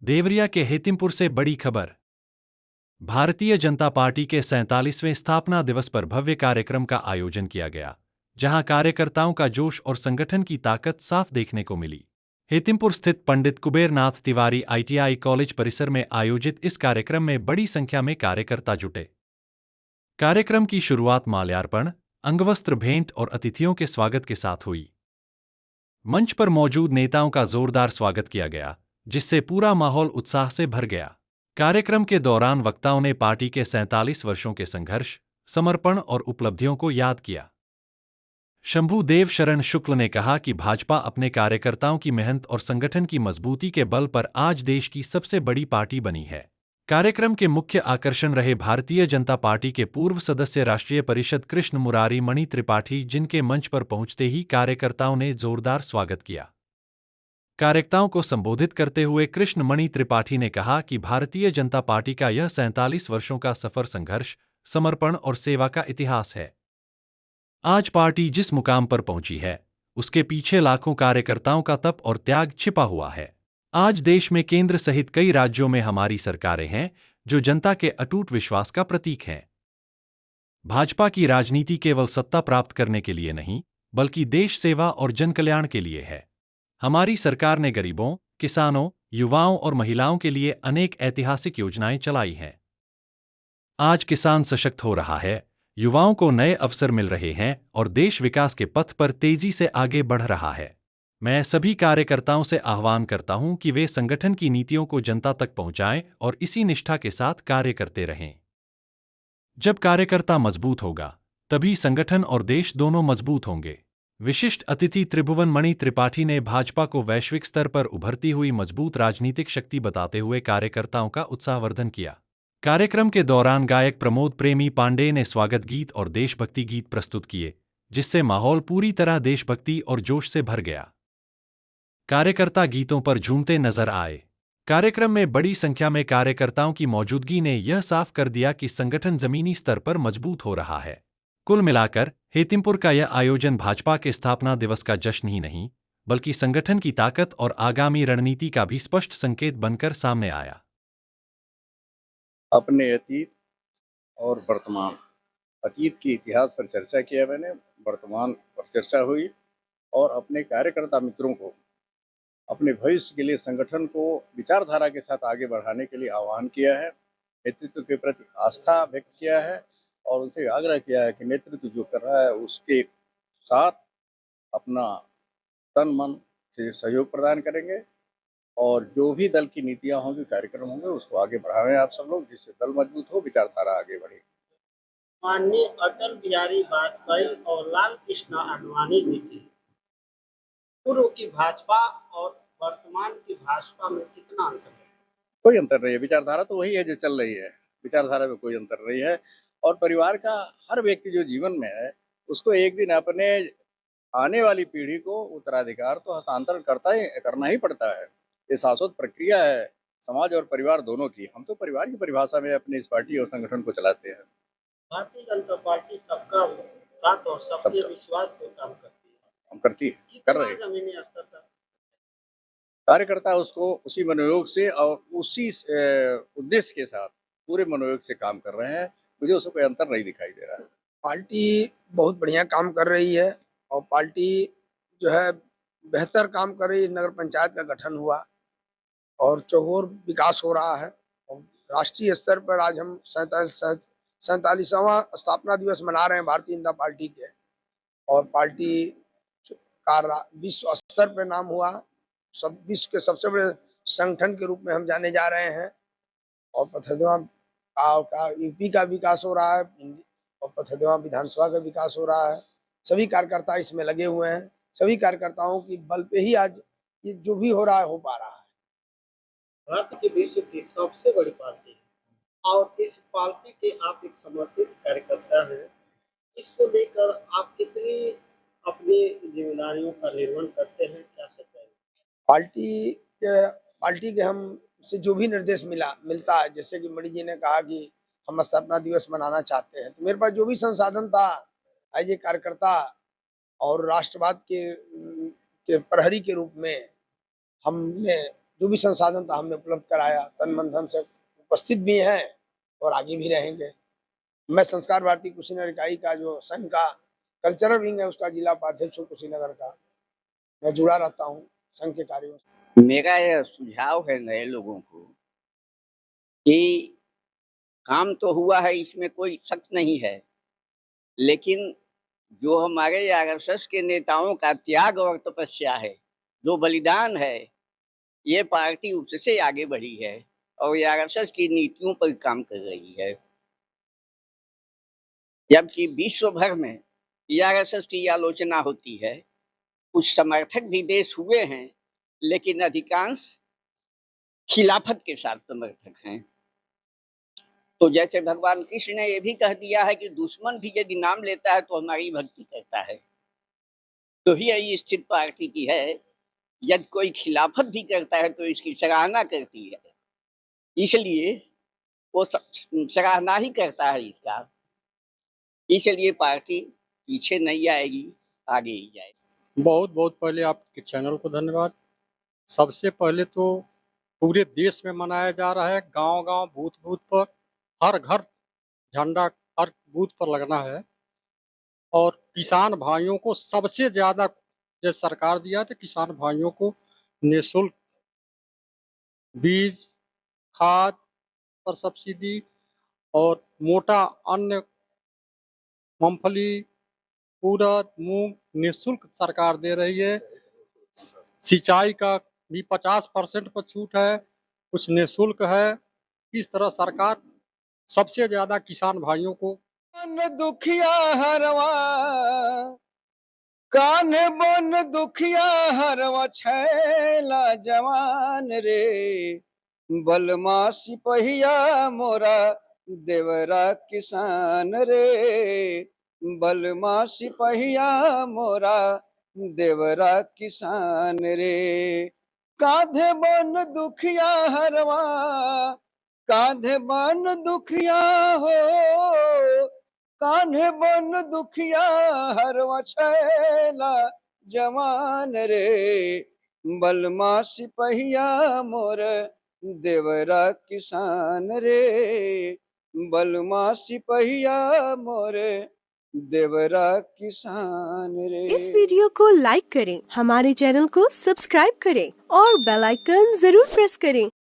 देवरिया के हेतिमपुर से बड़ी खबर। भारतीय जनता पार्टी के 47वें स्थापना दिवस पर भव्य कार्यक्रम का आयोजन किया गया, जहां कार्यकर्ताओं का जोश और संगठन की ताकत साफ देखने को मिली। हेतिमपुर स्थित पंडित कुबेरनाथ तिवारी ITI कॉलेज परिसर में आयोजित इस कार्यक्रम में बड़ी संख्या में कार्यकर्ता जुटे। कार्यक्रम की शुरुआत माल्यार्पण, अंगवस्त्र भेंट और अतिथियों के स्वागत के साथ हुई। मंच पर मौजूद नेताओं का जोरदार स्वागत किया गया, जिससे पूरा माहौल उत्साह से भर गया। कार्यक्रम के दौरान वक्ताओं ने पार्टी के 47 वर्षों के संघर्ष, समर्पण और उपलब्धियों को याद किया। शंभुदेव शरण शुक्ल ने कहा कि भाजपा अपने कार्यकर्ताओं की मेहनत और संगठन की मजबूती के बल पर आज देश की सबसे बड़ी पार्टी बनी है। कार्यक्रम के मुख्य आकर्षण रहे भारतीय जनता पार्टी के पूर्व सदस्य राष्ट्रीय परिषद कृष्ण मुरारी मणि त्रिपाठी, जिनके मंच पर पहुंचते ही कार्यकर्ताओं ने जोरदार स्वागत किया। कार्यकर्ताओं को संबोधित करते हुए कृष्ण मणि त्रिपाठी ने कहा कि भारतीय जनता पार्टी का यह 47 वर्षों का सफर संघर्ष, समर्पण और सेवा का इतिहास है। आज पार्टी जिस मुकाम पर पहुंची है, उसके पीछे लाखों कार्यकर्ताओं का तप और त्याग छिपा हुआ है। आज देश में केंद्र सहित कई राज्यों में हमारी सरकारें हैं, जो जनता के अटूट विश्वास का प्रतीक हैं। भाजपा की राजनीति केवल सत्ता प्राप्त करने के लिए नहीं, बल्कि देश सेवा और जनकल्याण के लिए है। हमारी सरकार ने गरीबों, किसानों, युवाओं और महिलाओं के लिए अनेक ऐतिहासिक योजनाएं चलाई हैं। आज किसान सशक्त हो रहा है, युवाओं को नए अवसर मिल रहे हैं और देश विकास के पथ पर तेजी से आगे बढ़ रहा है। मैं सभी कार्यकर्ताओं से आह्वान करता हूं कि वे संगठन की नीतियों को जनता तक पहुंचाएं और इसी निष्ठा के साथ कार्य करते रहें। जब कार्यकर्ता मजबूत होगा, तभी संगठन और देश दोनों मजबूत होंगे। विशिष्ट अतिथि त्रिभुवन मणि त्रिपाठी ने भाजपा को वैश्विक स्तर पर उभरती हुई मजबूत राजनीतिक शक्ति बताते हुए कार्यकर्ताओं का उत्साहवर्धन किया। कार्यक्रम के दौरान गायक प्रमोद प्रेमी पांडेय ने स्वागत गीत और देशभक्ति गीत प्रस्तुत किए, जिससे माहौल पूरी तरह देशभक्ति और जोश से भर गया। कार्यकर्ता गीतों पर झूमते नजर आए। कार्यक्रम में बड़ी संख्या में कार्यकर्ताओं की मौजूदगी ने यह साफ कर दिया कि संगठन जमीनी स्तर पर मजबूत हो रहा है। कुल मिलाकर हेतिमपुर का यह आयोजन भाजपा के स्थापना दिवस का जश्न ही नहीं, बल्कि संगठन की ताकत और आगामी रणनीति का भी स्पष्ट संकेत बनकर सामने आया। अपने अतीत और वर्तमान, अतीत के इतिहास पर चर्चा किया मैंने, वर्तमान पर चर्चा हुई और अपने कार्यकर्ता मित्रों को अपने भविष्य के लिए संगठन को विचारधारा के साथ आगे बढ़ाने के लिए आह्वान किया है। नेतृत्व के प्रति आस्था व्यक्त किया है और उनसे आग्रह किया है कि नेतृत्व जो कर रहा है उसके साथ अपना तन मन से सहयोग प्रदान करेंगे और जो भी दल की नीतियां होंगी, कार्यक्रम होंगे, उसको आगे बढ़ाएं आप सब लोग, जिससे दल मजबूत हो, विचारधारा आगे बढ़े। माननीय अटल बिहारी वाजपेयी और लाल कृष्ण आडवाणी जी की पूर्व की भाजपा और वर्तमान की भाजपा में कितना अंतर है? कोई अंतर नहीं है, विचारधारा तो वही है जो चल रही है, विचारधारा में कोई अंतर नहीं है। और परिवार का हर व्यक्ति जो जीवन में है, उसको एक दिन अपने आने वाली पीढ़ी को उत्तराधिकार तो हस्तांतरण करना ही पड़ता है। ये शाश्वत प्रक्रिया है, समाज और परिवार दोनों की। हम तो परिवार की परिभाषा में अपनी इस पार्टी और संगठन को चलाते हैं। भारतीय जनता पार्टी सबका साथ और सबके विश्वास पे काम करती है। हम करती है, कर रहे हैं। जमीनी स्तर तक कार्यकर्ता उसको उसी मनोयोग से और उसी उद्देश्य के साथ पूरे मनोयोग से काम कर रहे हैं। मुझे उसमें कोई अंतर नहीं दिखाई दे रहा है। पार्टी बहुत बढ़िया काम कर रही है और पार्टी जो है बेहतर काम कर रही है। नगर पंचायत का गठन हुआ और चौगोर विकास हो रहा है और राष्ट्रीय स्तर पर आज हम 47वां स्थापना दिवस मना रहे हैं भारतीय जनता पार्टी के। और पार्टी का विश्व स्तर पर नाम हुआ, सब विश्व के सबसे बड़े संगठन के रूप में हम जाने जा रहे हैं। और पथरदेवा का यूपी का विकास हो रहा है और पथरदेवा विधानसभा का विकास हो रहा है। सभी कार्यकर्ता इसमें लगे हुए हैं। सभी कार्यकर्ताओं की बल पे ही आज ये जो भी हो रहा है हो पा रहा है। भारत की विश्व की सबसे बड़ी पार्टी है और इस पार्टी के आप एक समर्पित कार्यकर्ता हैं। इसको लेकर आप कितनी अपनी जिम्मेदारियों का निर्वहन करते हैं, क्या सकते हैं? पार्टी के हम से जो भी निर्देश मिलता है, जैसे कि मणि जी ने कहा कि हम स्थापना दिवस मनाना चाहते हैं, तो मेरे पास जो भी संसाधन था एज ए कार्यकर्ता और राष्ट्रवाद के प्रहरी के रूप में हमने जो भी संसाधन था हमने उपलब्ध कराया, तन मन धन से उपस्थित भी हैं और आगे भी रहेंगे। मैं संस्कार भारती कुशीनगर इकाई का जो संघ का कल्चरल विंग है उसका जिला उपाध्यक्ष हूँ कुशीनगर का। मैं जुड़ा रहता हूँ संघ के कार्यों से। मेरा यह सुझाव है नए लोगों को कि काम तो हुआ है, इसमें कोई शक नहीं है, लेकिन जो हमारे आरएसएस के नेताओं का त्याग और तपस्या है, जो बलिदान है, ये पार्टी उससे आगे बढ़ी है और ये आरएसएस की नीतियों पर काम कर रही है। जबकि विश्व भर में आरएसएस की आलोचना होती है, कुछ समर्थक भी देश हुए हैं, लेकिन अधिकांश खिलाफत के साथ समर्थक हैं। तो जैसे भगवान कृष्ण ने ये भी कह दिया है कि दुश्मन भी यदि नाम लेता है तो हमारी भक्ति करता है, तो ही यही स्थिति पार्टी की है। यदि कोई खिलाफत भी करता है तो इसकी सराहना करती है, इसलिए वो सराहना ही करता है इसका। इसलिए पार्टी पीछे नहीं आएगी, आगे ही जाएगी। बहुत बहुत पहले आपके चैनल को धन्यवाद। सबसे पहले तो पूरे देश में मनाया जा रहा है, गांव-गांव, बूथ-बूथ पर, हर घर झंडा हर बूथ पर लगना है। और किसान भाइयों को सबसे ज़्यादा जो सरकार दिया तो किसान भाइयों को निःशुल्क बीज, खाद पर सब्सिडी और मोटा अन्न, मूँगफली, उड़द, मूँग निःशुल्क सरकार दे रही है। सिंचाई का भी 50% पर छूट है, कुछ निःशुल्क है। इस तरह सरकार सबसे ज़्यादा किसान भाइयों को दुखिया हरवा कान्हे बन दुखिया हरवा छैला जवान रे बलमा सिपहिया मोरा देवरा किसान रे बलमा सिपहिया मोरा देवरा किसान रे कांधे बन दुखिया हरवा कांधे बन दुखिया हो कान्हे बन दुखिया हरवा छैला जवान रे बलमा सिपहिया मोर देवरा किसान रे बलमा सिपहिया मोर देवरा किसान रे। इस वीडियो को लाइक करें, हमारे चैनल को सब्सक्राइब करें और बेल आइकन जरूर प्रेस करें